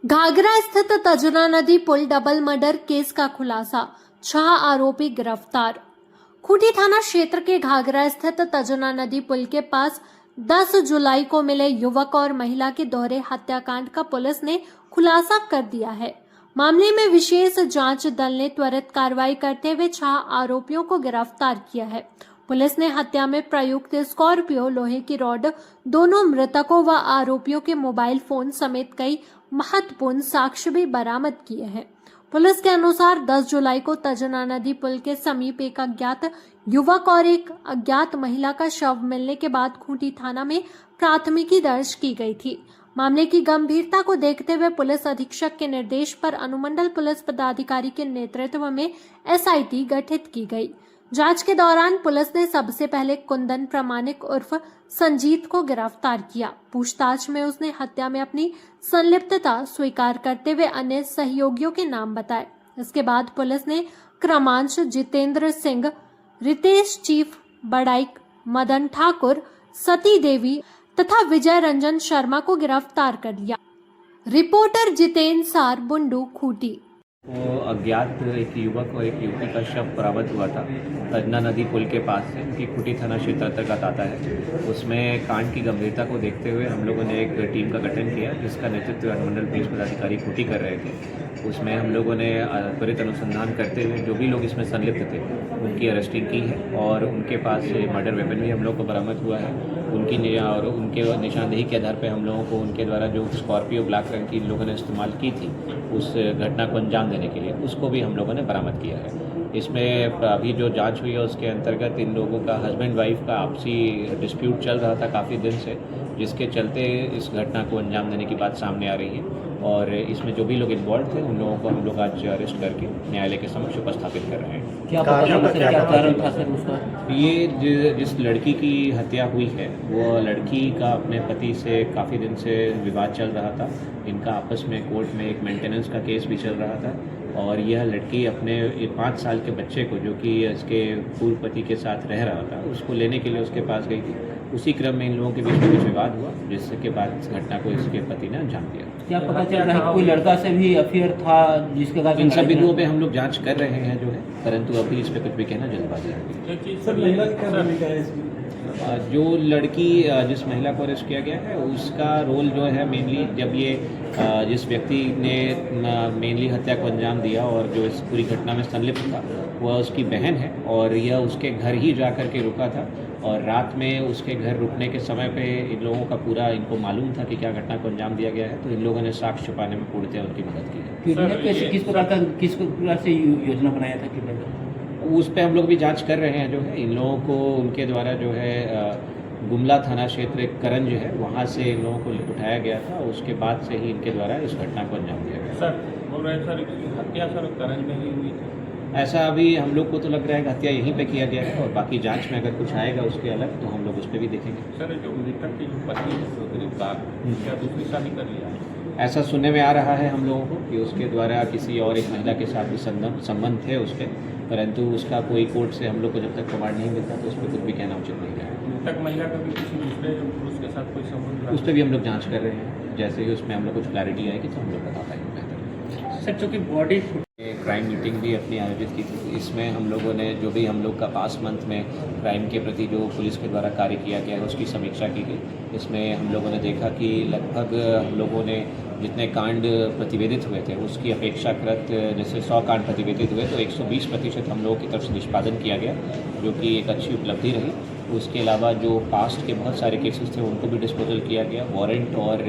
घाघरा स्थित तजना नदी पुल double murder case का खुलासा, 6 आरोपी गिरफ्तार। खूंटी थाना क्षेत्र के घाघरा स्थित तजना नदी पुल के पास 10 जुलाई को मिले युवक और महिला के दोहरे हत्याकांड का पुलिस ने खुलासा कर दिया है। मामले में विशेष जांच दल ने त्वरित कार्रवाई करते हुए 6 आरोपियों को गिरफ्तार किया है। पुलिस ने हत्या में प्रयुक्त स्कॉर्पियो, लोहे की रॉड, दोनों मृतकों व आरोपियों के मोबाइल फोन समेत कई महत्वपूर्ण साक्ष्य भी बरामद किए हैं। पुलिस के अनुसार 10 जुलाई को तजना नदी पुल के समीप एक अज्ञात युवक और एक अज्ञात महिला का शव मिलने के बाद खूंटी थाना में प्राथमिकी दर्ज की गई थी। मामले की गंभीरता को देखते हुए पुलिस अधीक्षक के निर्देश पर अनुमंडल पुलिस पदाधिकारी के नेतृत्व में एसआईटी गठित की गई। जांच के दौरान पुलिस ने सबसे पहले कुंदन प्रामाणिक उर्फ संजीत को गिरफ्तार किया। पूछताछ में उसने हत्या में अपनी संलिप्तता स्वीकार करते हुए अन्य सहयोगियों के नाम बताए। इसके बाद पुलिस ने क्रमांश, जितेंद्र सिंह, रितेश चीफ, बड़ाइक, मदन ठाकुर, सती देवी तथा विजय रंजन शर्मा को गिरफ्तार कर लिया। रिपोर्टर जितेंद्र सार, बुंडू, खूंटी। वो अज्ञात एक युवक और एक युवती का शव बरामद हुआ था तजना नदी पुल के पास से, कि खूंटी थाना क्षेत्र अंतर्गत आता है। उसमें कांड की गंभीरता को देखते हुए हम लोगों ने एक टीम का गठन किया, जिसका नेतृत्व अनुमंडल पुलिस पदाधिकारी खूंटी कर रहे थे। उसमें हम लोगों ने त्वरित अनुसंधान करते हुए जो भी लोग इसमें संलिप्त थे उनकी अरेस्टिंग की है और उनके पास मर्डर वेपन भी हम लोग को बरामद हुआ है। उनके निशानदेही के आधार पर हम लोगों को उनके द्वारा जो स्कॉर्पियो ब्लैक रंग की इन लोगों ने इस्तेमाल की थी उस घटना को अंजाम देने के लिए, उसको भी हम लोगों ने बरामद किया है। इसमें अभी जो जांच हुई है उसके अंतर्गत इन लोगों का हस्बैंड वाइफ का आपसी डिस्प्यूट चल रहा था काफ़ी दिन से, जिसके चलते इस घटना को अंजाम देने की बात सामने आ रही है और इसमें जो भी लोग इन्वॉल्व थे उन लोगों को हम लोग आज अरेस्ट करके न्यायालय के समक्ष उपस्थापित कर रहे हैं। क्या कारण था सर उसका? ये जिस लड़की की हत्या हुई है वो लड़की का अपने पति से काफ़ी दिन से विवाद चल रहा था। इनका आपस में कोर्ट में एक मेंटेनेंस का केस भी चल रहा था और यह लड़की अपने 5 साल के बच्चे को, जो कि इसके पूर्व पति के साथ रह रहा था, उसको लेने के लिए उसके पास गई थी। उसी क्रम में इन लोगों के बीच में कुछ विवाद हुआ, जिसके बाद इस घटना को इसके पति ने अंजाम दिया। क्या पता चल रहा है कि कोई लड़का से भी अफेयर था जिसके कारण? इन सब बिंदुओं पे हम लोग जांच कर रहे हैं जो है, परंतु अभी इस पर कुछ भी कहना जल्दबाजी है। जो लड़की जिस महिला को अरेस्ट किया गया है उसका रोल जो है मेनली, जब ये जिस व्यक्ति ने मेनली हत्या को अंजाम दिया और जो इस पूरी घटना में संलिप्त था वह उसकी बहन है और यह उसके घर ही जा कर के रुका था और रात में उसके घर रुकने के समय पे इन लोगों का पूरा इनको मालूम था कि क्या घटना को अंजाम दिया गया है, तो इन लोगों ने साक्ष्य छुपाने में पूर्णतः उनकी मदद की है। किस प्रकार से योजना बनाया था कि उस पर हम लोग भी जांच कर रहे हैं जो है। इन लोगों को उनके द्वारा जो है गुमला थाना क्षेत्र करंज है वहाँ से इन लोगों को उठाया गया था, उसके बाद से ही इनके द्वारा इस घटना को अंजाम दिया गया। सर बोल रहे हैं सर हत्या सर करंज में ही हुई थी? ऐसा अभी हम लोग को तो लग रहा है कि हत्या यहीं पे किया गया है और बाकी जांच में अगर कुछ आएगा उसके अलग तो हम लोग उस पर भी देखेंगे। सर जो मृतक की जो पति है जो गिरफ्तार, क्या दूसरी शादी कर लिया है? ऐसा सुनने में आ रहा है हम लोगों को कि उसके द्वारा किसी और एक महिला के साथ भी संबंध थे उसके, परंतु उसका कोई कोर्ट से हम लोग को जब तक प्रमाण नहीं मिलता तो उस पर कुछ भी कहना उचित नहीं है। मृतक महिला का भी किसी दूसरे पुरुष के साथ कोई संबंध? उस पर भी हम लोग जांच कर रहे हैं, जैसे ही उसमें हम लोग कुछ क्लैरिटी आएगी तो हम लोग बता पाएंगे बेहतर। सर चूँकि बॉडी क्राइम मीटिंग भी अपनी आयोजित की थी, इसमें हम लोगों ने जो भी हम लोग का पास्ट मंथ में क्राइम के प्रति जो पुलिस के द्वारा कार्य किया गया है उसकी समीक्षा की गई। इसमें हम लोगों ने देखा कि लगभग हम लोगों ने जितने कांड प्रतिवेदित हुए थे उसकी अपेक्षाकृत, जैसे 100 कांड प्रतिवेदित हुए तो 120% हम लोगों की तरफ से निष्पादन किया गया, जो कि एक अच्छी उपलब्धि रही। उसके अलावा जो पास्ट के बहुत सारे केसेस थे उनको भी डिस्पोजल किया गया। वारंट और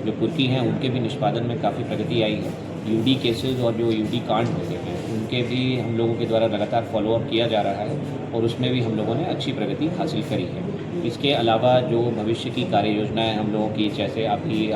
जो कुर्की हैं उनके भी निष्पादन में काफ़ी प्रगति आई है। यूडी केसेस और जो यूडी कांड होते हैं उनके भी हम लोगों के द्वारा लगातार फॉलोअप किया जा रहा है और उसमें भी हम लोगों ने अच्छी प्रगति हासिल करी है। इसके अलावा जो भविष्य की कार्य योजनाएँ हम लोगों की, जैसे अभी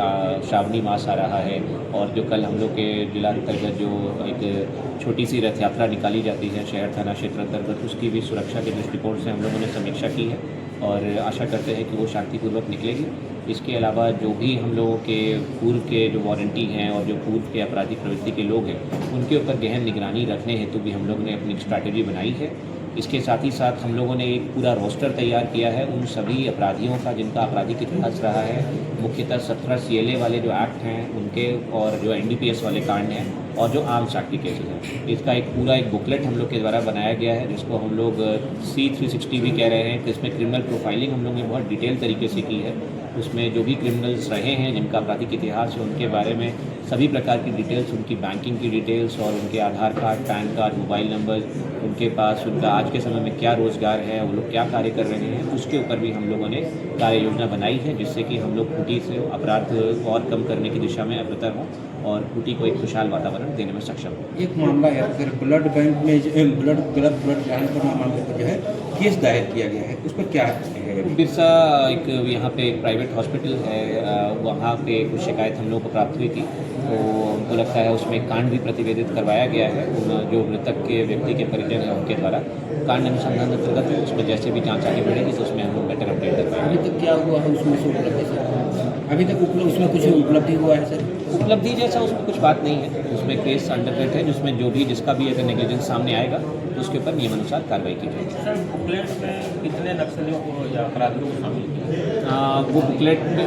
श्रावणी मास आ रहा है और जो कल हम लोग के जिला अंतर्गत जो एक छोटी सी रथ यात्रा निकाली जाती है शहर थाना क्षेत्र अंतर्गत, उसकी भी सुरक्षा के दृष्टिकोण से हम लोगों ने समीक्षा की है और आशा करते हैं कि वो शांतिपूर्वक निकलेगी। इसके अलावा जो भी हम लोगों के पूर्व के जो वारंटी हैं और जो पूर्व के आपराधिक प्रवृत्ति के लोग हैं उनके ऊपर गहन निगरानी रखने हेतु भी हम लोग ने अपनी स्ट्रैटेजी बनाई है इसके साथ ही साथ हम लोगों ने एक पूरा रोस्टर तैयार किया है उन सभी अपराधियों का जिनका आपराधिक इतिहास रहा है, मुख्यतः 17 CLA वाले जो एक्ट हैं उनके और जो NDPS वाले कांड हैं और जो आर्म्स एक्ट के केसेस हैं। इसका एक पूरा एक बुकलेट हम लोग के द्वारा बनाया गया है जिसको हम लोग C360 भी कह रहे हैं कि इसमें क्रिमिनल प्रोफाइलिंग हम लोग ने बहुत डिटेल तरीके से की है। उसमें जो भी क्रिमिनल्स रहे हैं जिनका आपराधिक इतिहास है उनके बारे में सभी प्रकार की डिटेल्स, उनकी बैंकिंग की डिटेल्स और उनके Aadhaar card, PAN card, mobile number, उनके पास उनका आज के समय में क्या रोज़गार है, वो लोग क्या कार्य कर रहे हैं, उसके ऊपर भी हम लोगों ने कार्य योजना बनाई है जिससे कि हम लोग खूंटी से अपराध और कम करने की दिशा में अग्रसर हों और खूंटी को एक खुशहाल वातावरण देने में सक्षम हों। एक मामला है सर, ब्लड बैंक में गलत ब्लड दान पर मामले पर जो है केस दायर किया गया है, उस पर क्या है? बिरसा एक यहाँ पे एक प्राइवेट हॉस्पिटल है, वहाँ पे कुछ शिकायत हम लोग को प्राप्त हुई थी, तो हमको लगता है उसमें कांड भी प्रतिवेदित करवाया गया है। जो मृतक के व्यक्ति के परिजन हैं उनके द्वारा कांड अनुसंधान अंतर्गत है, उसमें जैसे भी जांच आगे बढ़ेगी तो उसमें हम लोग बेटर अपडेट कर पाएंगे। अभी तक क्या हुआ है उसमें से उपलब्धि सर? अभी तक उसमें कुछ उपलब्धि हुआ है सर? उपलब्धि जैसा उसमें कुछ बात नहीं है, उसमें केस अंडरवेट है जिसमें जो भी जिसका भी अगर नेग्लिजेंस सामने आएगा तो उसके ऊपर नियमानुसार कार्रवाई की जाएगी। सर बुकलेट में कितने नक्सलियों को या अपराधियों को शामिल किया? वो बुकलेट में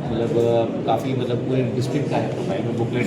मतलब काफ़ी पूरे डिस्ट्रिक्ट का है, बुकलेट